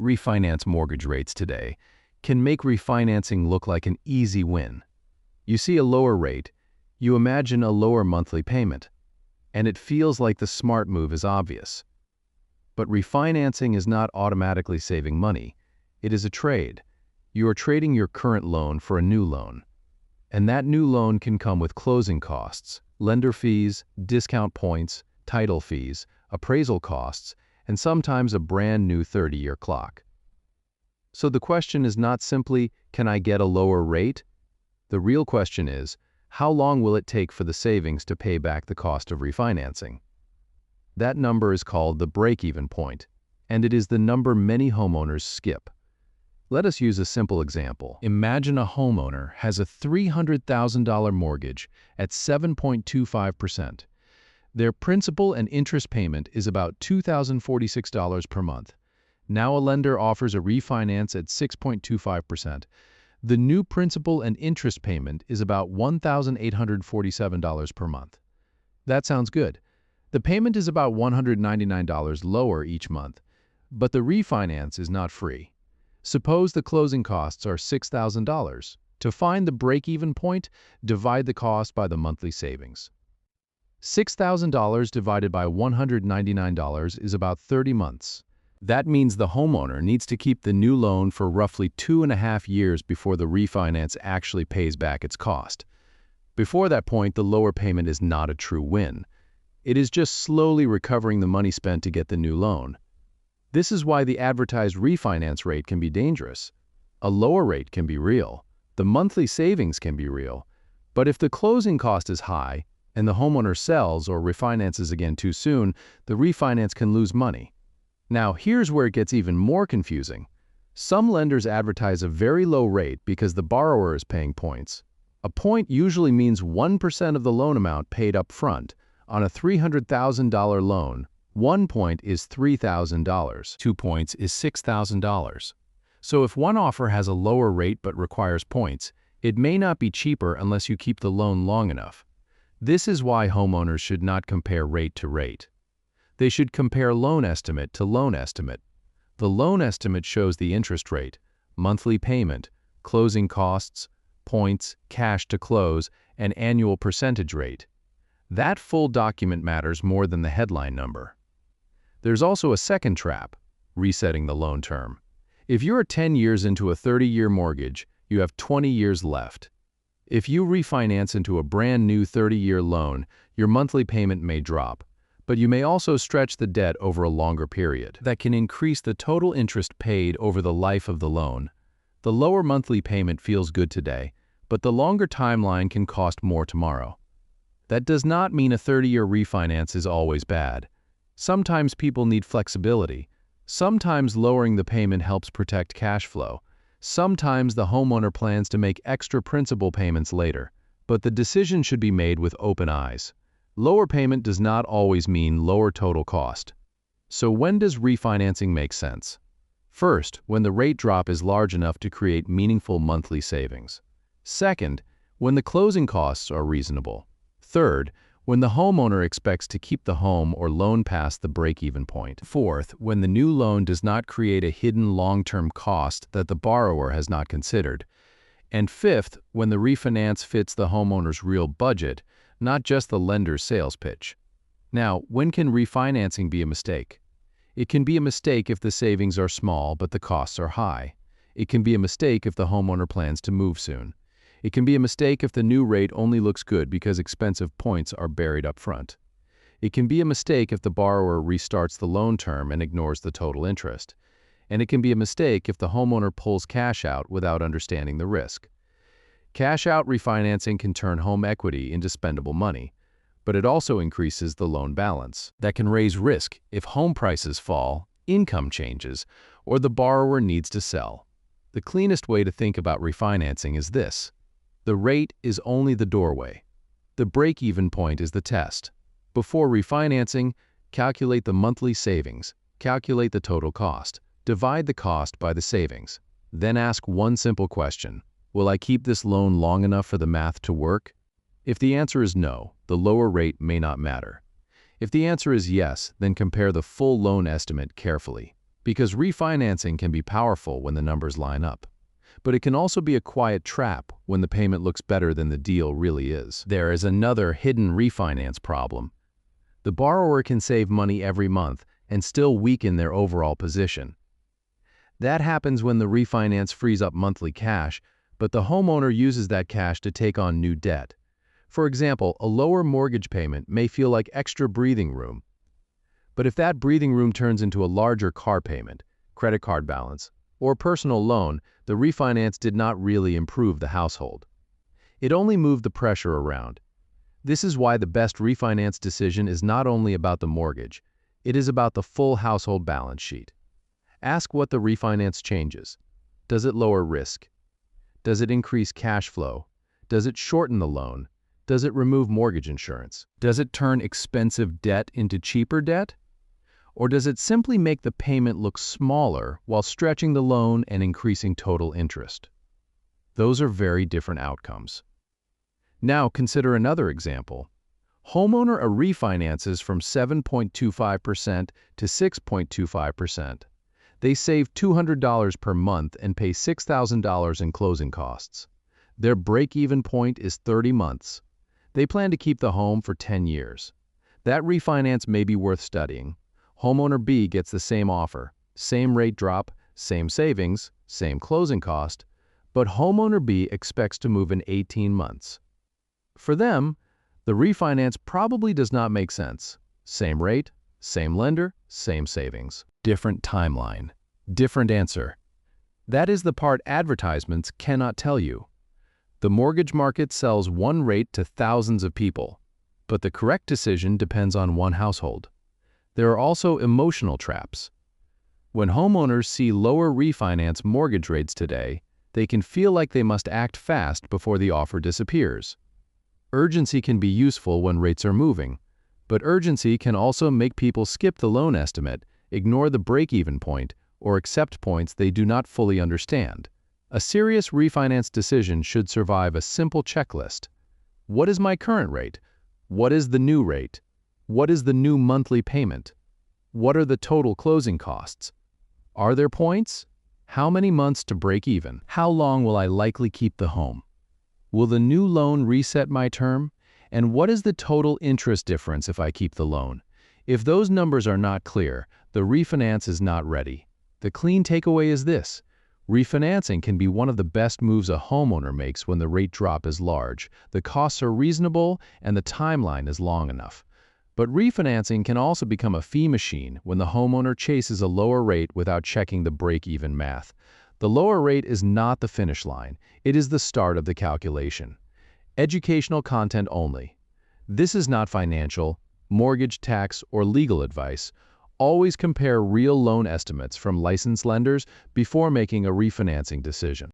Refinance mortgage rates today can make refinancing look like an easy win. You see a lower rate, you imagine a lower monthly payment, and it feels like the smart move is obvious. But refinancing is not automatically saving money. It is a trade. You are trading your current loan for a new loan. And that new loan can come with closing costs, lender fees, discount points, title fees, appraisal costs, and sometimes a brand new 30-year clock. So the question is not simply, can I get a lower rate? The real question is, how long will it take for the savings to pay back the cost of refinancing? That number is called the break-even point, and it is the number many homeowners skip. Let us use a simple example. Imagine a homeowner has a $300,000 mortgage at 7.25%. Their principal and interest payment is about $2,046 per month. Now a lender offers a refinance at 6.25%. The new principal and interest payment is about $1,847 per month. That sounds good. The payment is about $199 lower each month, but the refinance is not free. Suppose the closing costs are $6,000. To find the break-even point, divide the cost by the monthly savings. $6,000 divided by $199 is about 30 months. That means the homeowner needs to keep the new loan for roughly 2.5 years before the refinance actually pays back its cost. Before that point, the lower payment is not a true win. It is just slowly recovering the money spent to get the new loan. This is why the advertised refinance rate can be dangerous. A lower rate can be real. The monthly savings can be real. But if the closing cost is high, and the homeowner sells or refinances again too soon, the refinance can lose money. Now, here's where it gets even more confusing. Some lenders advertise a very low rate because the borrower is paying points. A point usually means 1% of the loan amount paid up front. On a $300,000 loan, 1 point is $3,000, 2 points is $6,000. So if one offer has a lower rate but requires points, it may not be cheaper unless you keep the loan long enough. This is why homeowners should not compare rate to rate. They should compare loan estimate to loan estimate. The loan estimate shows the interest rate, monthly payment, closing costs, points, cash to close, and annual percentage rate. That full document matters more than the headline number. There's also a second trap, resetting the loan term. If you're 10 years into a 30-year mortgage, you have 20 years left. If you refinance into a brand new 30-year loan, your monthly payment may drop, but you may also stretch the debt over a longer period. That can increase the total interest paid over the life of the loan. The lower monthly payment feels good today, but the longer timeline can cost more tomorrow. That does not mean a 30-year refinance is always bad. Sometimes people need flexibility. Sometimes lowering the payment helps protect cash flow. Sometimes the homeowner plans to make extra principal payments later, but the decision should be made with open eyes. Lower payment does not always mean lower total cost. So when does refinancing make sense? First, when the rate drop is large enough to create meaningful monthly savings. Second, when the closing costs are reasonable. Third, when the homeowner expects to keep the home or loan past the break-even point. Fourth, when the new loan does not create a hidden long-term cost that the borrower has not considered. And fifth, when the refinance fits the homeowner's real budget, not just the lender's sales pitch. Now, when can refinancing be a mistake? It can be a mistake if the savings are small but the costs are high. It can be a mistake if the homeowner plans to move soon. It can be a mistake if the new rate only looks good because expensive points are buried up front. It can be a mistake if the borrower restarts the loan term and ignores the total interest. And it can be a mistake if the homeowner pulls cash out without understanding the risk. Cash-out refinancing can turn home equity into spendable money, but it also increases the loan balance. That can raise risk if home prices fall, income changes, or the borrower needs to sell. The cleanest way to think about refinancing is this. The rate is only the doorway. The break-even point is the test. Before refinancing, calculate the monthly savings, calculate the total cost, divide the cost by the savings. Then ask one simple question. Will I keep this loan long enough for the math to work? If the answer is no, the lower rate may not matter. If the answer is yes, then compare the full loan estimate carefully. Because refinancing can be powerful when the numbers line up. But it can also be a quiet trap when the payment looks better than the deal really is. There is another hidden refinance problem. The borrower can save money every month and still weaken their overall position. That happens when the refinance frees up monthly cash, but the homeowner uses that cash to take on new debt. For example, a lower mortgage payment may feel like extra breathing room. But if that breathing room turns into a larger car payment, credit card balance, or personal loan, the refinance did not really improve the household. It only moved the pressure around. This is why the best refinance decision is not only about the mortgage, it is about the full household balance sheet. Ask what the refinance changes. Does it lower risk? Does it increase cash flow? Does it shorten the loan? Does it remove mortgage insurance? Does it turn expensive debt into cheaper debt? Or does it simply make the payment look smaller while stretching the loan and increasing total interest? Those are very different outcomes. Now consider another example. Homeowner refinances from 7.25% to 6.25%. They save $200 per month and pay $6,000 in closing costs. Their break-even point is 30 months. They plan to keep the home for 10 years. That refinance may be worth studying. Homeowner B gets the same offer, same rate drop, same savings, same closing cost, but homeowner B expects to move in 18 months. For them, the refinance probably does not make sense. Same rate, same lender, same savings. Different timeline. Different answer. That is the part advertisements cannot tell you. The mortgage market sells one rate to thousands of people, but the correct decision depends on one household. There are also emotional traps. When homeowners see lower refinance mortgage rates today, they can feel like they must act fast before the offer disappears. Urgency can be useful when rates are moving, but urgency can also make people skip the loan estimate, ignore the break-even point, or accept points they do not fully understand. A serious refinance decision should survive a simple checklist. What is my current rate? What is the new rate? What is the new monthly payment? What are the total closing costs? Are there points? How many months to break even? How long will I likely keep the home? Will the new loan reset my term? And what is the total interest difference if I keep the loan? If those numbers are not clear, the refinance is not ready. The clean takeaway is this: refinancing can be one of the best moves a homeowner makes when the rate drop is large, the costs are reasonable, and the timeline is long enough. But refinancing can also become a fee machine when the homeowner chases a lower rate without checking the break-even math. The lower rate is not the finish line, it is the start of the calculation. Educational content only. This is not financial, mortgage, tax, or legal advice. Always compare real loan estimates from licensed lenders before making a refinancing decision.